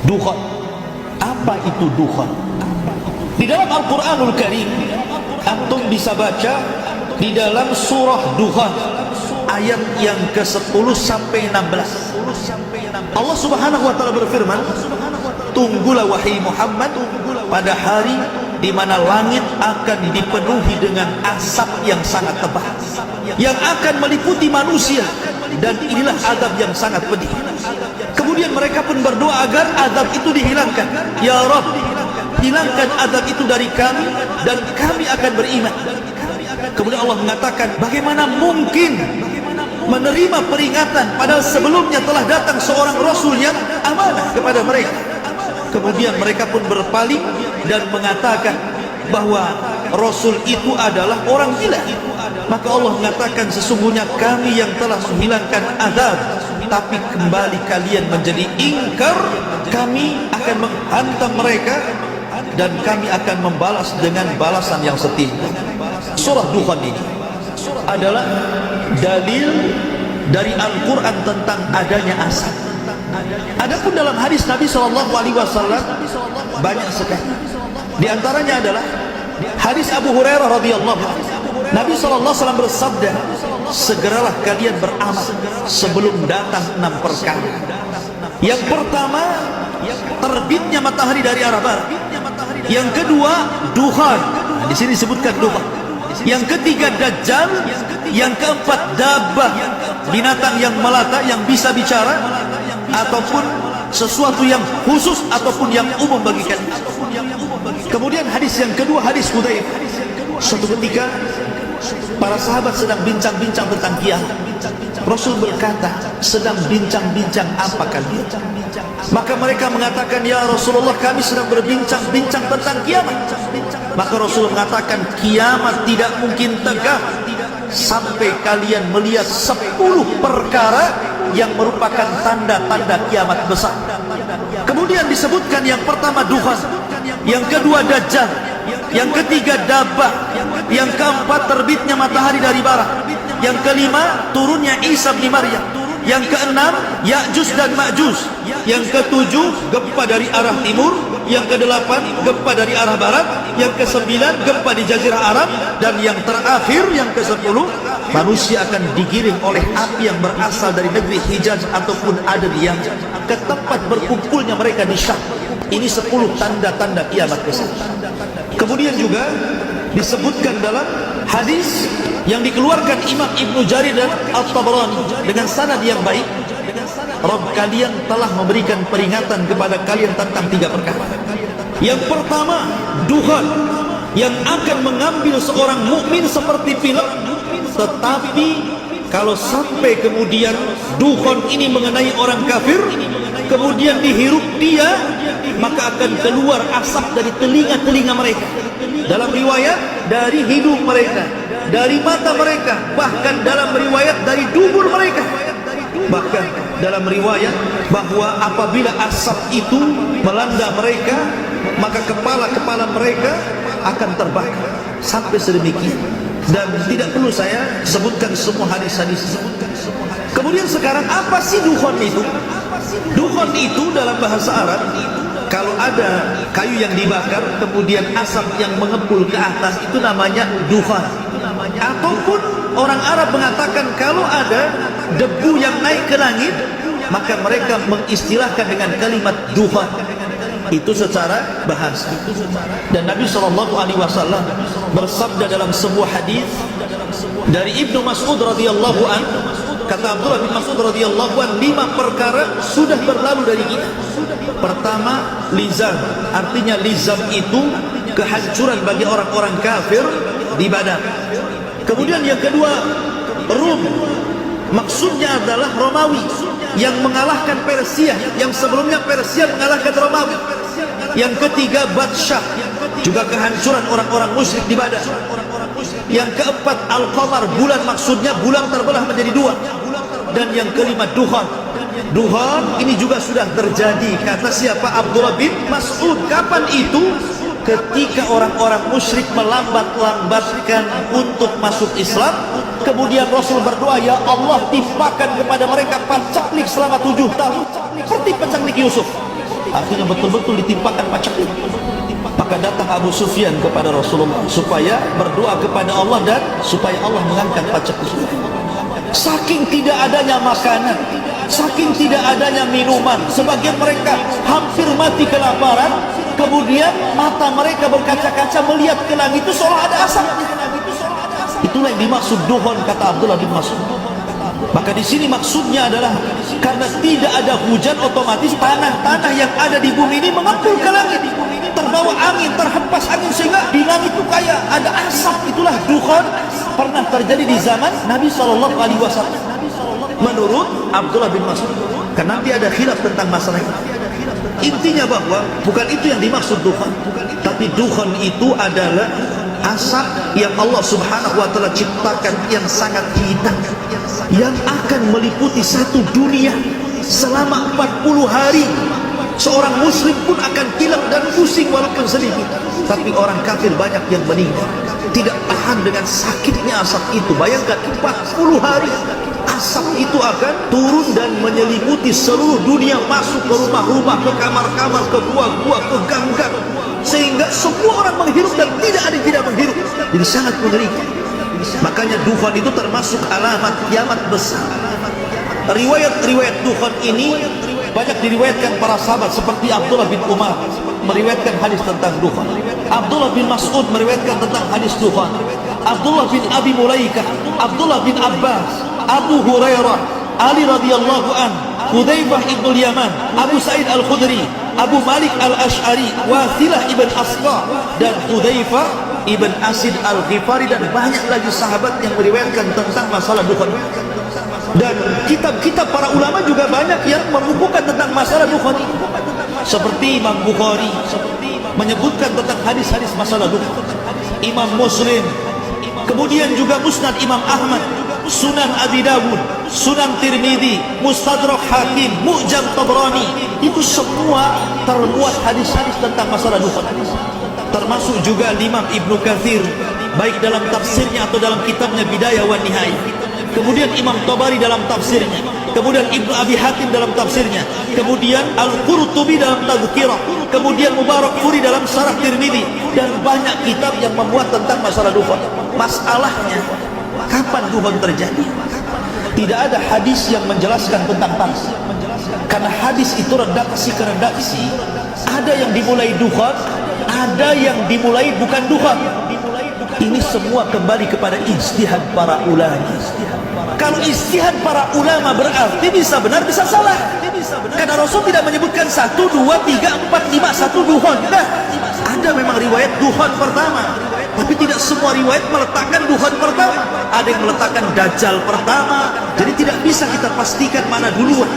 Dukhan. Apa itu dukhan? Di dalam Al-Quranul Karim, antum bisa baca di dalam surah Dukhan ayat yang ke-10 sampai 16. Allah Subhanahu wa taala berfirman, tunggulah wahai Muhammad pada hari di mana langit akan dipenuhi dengan asap yang sangat tebal yang akan meliputi manusia, dan inilah azab yang sangat pedih. Kemudian mereka pun berdoa agar azab itu dihilangkan. Ya Rabb, hilangkan azab itu dari kami dan kami akan beriman. Kemudian Allah mengatakan, bagaimana mungkin menerima peringatan padahal sebelumnya telah datang seorang Rasul yang amanah kepada mereka. Kemudian mereka pun berpaling dan mengatakan bahwa Rasul itu adalah orang gila. Maka Allah mengatakan, sesungguhnya kami yang telah menghilangkan azab, tapi kembali kalian menjadi ingkar, kami akan menghantam mereka dan kami akan membalas dengan balasan yang setimpal. Surah Dukhan ini adalah dalil dari Al-Quran tentang adanya asap. Adapun dalam hadis Nabi SAW banyak sekali. Di antaranya adalah hadis Abu Hurairah radhiyallahu anhu. Nabi SAW bersabda, segeralah kalian beramal sebelum datang 6 perkara. Yang pertama, terbitnya matahari dari arah barat. Yang kedua, dukhan. Di sini disebutkan dukhan. Yang ketiga, dajjal. Yang keempat, dabbah, binatang yang melata yang bisa bicara, ataupun sesuatu yang khusus ataupun yang umum bagi kalian. Kemudian hadis yang kedua, hadis Hudzaifah. Suatu ketika para sahabat sedang bincang-bincang tentang kiamat. Rasul berkata, sedang bincang-bincang apa kalian? Maka mereka mengatakan, ya Rasulullah, kami sedang berbincang-bincang tentang kiamat. Maka Rasul mengatakan, kiamat tidak mungkin tegak sampai kalian melihat 10 perkara yang merupakan tanda-tanda kiamat besar. Kemudian disebutkan yang pertama dukhan, yang kedua dajjal, yang ketiga dabbah, yang keempat terbitnya matahari dari barat, yang kelima turunnya Isa bin Maryam, yang keenam Ya'juj dan Ma'juj, yang ketujuh gempa dari arah timur, yang kedelapan gempa dari arah barat, yang kesembilan gempa di Jazirah Arab, dan yang terakhir yang ke-10 manusia akan digiring oleh api yang berasal dari negeri Hijaz ataupun Aden yang ke tempat berkumpulnya mereka di Syam. Ini 10 tanda-tanda kiamat besar. Kemudian juga disebutkan dalam hadis yang dikeluarkan Imam Ibnu Jarir dan At-Tabarani dengan sanad yang baik, Rabb kalian telah memberikan peringatan kepada kalian tentang 3 perkara. Yang pertama, dukhan, yang akan mengambil seorang mukmin seperti film. Tetapi kalau sampai kemudian dukhan ini mengenai orang kafir, kemudian dihirup dia, maka akan keluar asap dari telinga-telinga mereka. Dalam riwayat dari hidung mereka, dari mata mereka, bahkan dalam riwayat dari dubur mereka. Bahkan dalam riwayat bahwa apabila asap itu melanda mereka, maka kepala-kepala mereka akan terbakar. Sampai sedemikian. Dan tidak perlu saya sebutkan semua hadis-hadis. Kemudian sekarang apa sih dukhan itu? Dukhan itu dalam bahasa Arab, kalau ada kayu yang dibakar kemudian asap yang mengepul ke atas, itu namanya dukhan. Ataupun orang Arab mengatakan kalau ada debu yang naik ke langit, maka mereka mengistilahkan dengan kalimat dukhan. Itu secara bahasa. Dan Nabi SAW bersabda dalam sebuah hadis dari Ibnu Mas'ud radhiyallahu anhu, kata Abdullah bin Mas'ud radhiyallahu anhu, 5 perkara sudah berlalu dari kita. Pertama, lizam. Artinya lizam itu kehancuran bagi orang-orang kafir di Badar. Kemudian yang kedua, Rum. Maksudnya adalah Romawi yang mengalahkan Persia, yang sebelumnya Persia mengalahkan Romawi. Yang ketiga, Badsyah, juga kehancuran orang-orang musyrik di Badar. Yang keempat, Al-Qamar, bulan, maksudnya bulan terbelah menjadi 2. Dan yang kelima, Dukhan. Dukhan ini juga sudah terjadi, kata siapa? Abdullah bin Mas'ud. Kapan itu? Ketika orang-orang musyrik melambat-lambatkan untuk masuk Islam, kemudian Rasul berdoa, ya Allah, timpakan kepada mereka pancaklik selama 7 tahun seperti pancaklik Yusuf. Akhirnya betul-betul ditimpakan pacak itu. Maka datang Abu Sufyan kepada Rasulullah supaya berdoa kepada Allah dan supaya Allah mengangkat pacak tersebut. Saking tidak adanya makanan, saking tidak adanya minuman, sebagian mereka hampir mati kelaparan. Kemudian mata mereka berkaca-kaca melihat ke langit itu seolah ada asap. Itulah yang dimaksud duhon, kata Abdullah bin Mas'ud. Maka di sini maksudnya adalah karena tidak ada hujan, otomatis tanah-tanah yang ada di bumi ini mengepul ke langit, terbawa angin, terhempas angin, sehingga di langit itu kayak ada asap. Itulah dukhon, pernah terjadi di zaman Nabi SAW. Menurut Abdullah bin Mas'ud, karena nanti ada khilaf tentang masalah ini. Intinya bahwa bukan itu yang dimaksud dukhon, tapi dukhon itu adalah asap yang Allah Subhanahu wa Ta'ala ciptakan yang sangat hitam, yang akan meliputi satu dunia selama 40 hari. Seorang muslim pun akan kilap dan pusing walaupun sedikit, tapi orang kafir banyak yang meninggal, tidak tahan dengan sakitnya asap itu. Bayangkan 40 hari asap itu akan turun dan menyelimuti seluruh dunia, masuk ke rumah-rumah, ke kamar-kamar, ke gua-gua, ke gang-gang, sehingga semua orang menghirup dan tidak ada yang tidak menghirup. Jadi sangat mengerikan. Makanya dukhon itu termasuk alamat kiamat besar. Riwayat-riwayat dukhon ini banyak diriwayatkan para sahabat, seperti Abdullah bin Umar meriwayatkan hadis tentang dukhon, Abdullah bin Mas'ud meriwayatkan tentang hadis dukhon, Abdullah bin Abi Mulaikah, Abdullah bin Abbas, Abu Hurairah, Ali radhiyallahu an, Hudzaifah ibn Yaman, Abu Sa'id al-Khudri, Abu Malik al-Ash'ari, Wathilah ibn Asqa, dan Hudzaifah ibn Asid al-Ghifari, dan banyak lagi sahabat yang meriwayatkan tentang masalah dukhon. Dan kitab-kitab para ulama juga banyak yang membukukan tentang masalah dukhon ini. Seperti Imam Bukhari menyebutkan tentang hadis-hadis masalah dukhon, Imam Muslim, kemudian juga Musnad Imam Ahmad, Sunan Abi Dawud, Sunan Tirmidzi, Mustadrak Hakim, Mu'jam Tabrani, itu semua termuat hadis-hadis tentang masalah dukhon. Termasuk juga Imam Ibnu Katsir, baik dalam tafsirnya atau dalam kitabnya Bidayah wa Nihayah. Kemudian Imam Tabari dalam tafsirnya, kemudian Ibnu Abi Hatim dalam tafsirnya, kemudian Al-Qurtubi dalam Tazkirah, kemudian Mubarakfuri dalam Syarah Tirmidzi, dan banyak kitab yang memuat tentang masalah dukhon. Masalahnya, kapan dukhon terjadi? Tidak ada hadis yang menjelaskan tentang pasti, karena hadis itu redaksi ke redaksi. Ada yang dimulai dukhon, ada yang dimulai bukan dukhon. Ini semua kembali kepada ijtihad para ulama. Kalau ijtihad para ulama berarti bisa benar bisa salah, karena Rasul tidak menyebutkan 1, 2, 3, 4, 5 satu dukhon. Nah, ada memang riwayat dukhon pertama, tapi tidak semua riwayat meletakkan dukhon pertama. Ada yang meletakkan dajjal pertama. Jadi tidak bisa kita pastikan mana duluan.